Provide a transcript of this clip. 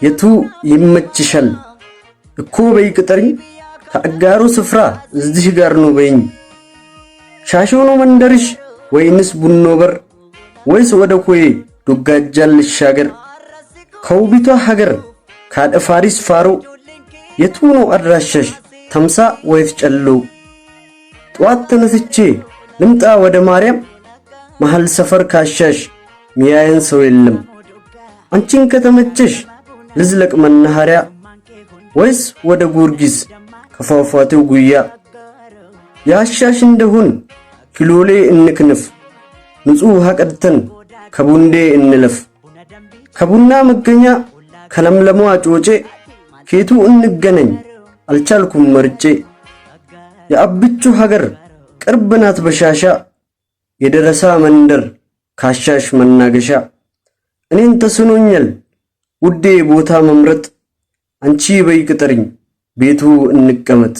የቱ ይመችሻል እኮ በይ ቅጠሪኝ ከአጋሩ ስፍራ እዚህ ጋር ነው በይኝ ሻሾኖ መንደርሽ ወይንስ ቡኖ በር ወይስ ወደ ኮዬ ዱጋጃል ልሻገር ከውቢቷ ሀገር ካደፋሪስ ፋሮ የቱ ነው አድራሻሽ ተምሳ ወይስ ጨሎ ጧት ተነስቼ ልምጣ ወደ ማርያም መሃል ሰፈር ካሻሽ ሚያየን ሰው የለም አንቺን ከተመቸሽ ልዝለቅ መናኸሪያ ወይስ ወደ ጊዮርጊስ ከፏፏቴው ጉያ ያሻሽ እንደሆን ኪሎሌ እንክንፍ ንጹህ ውሃ ቀድተን ከቡንዴ እንለፍ ከቡና መገኛ ከለምለሙ አጮጬ ኬቱ እንገናኝ አልቻልኩም መርጬ የአብቹ ሀገር ቅርብ ናት በሻሻ የደረሳ መንደር ካሻሽ መናገሻ እኔን ተስኖኛል ውዴ ቦታ መምረጥ አንቺ በይ ቅጠሪኝ ቤቱ እንቀመጥ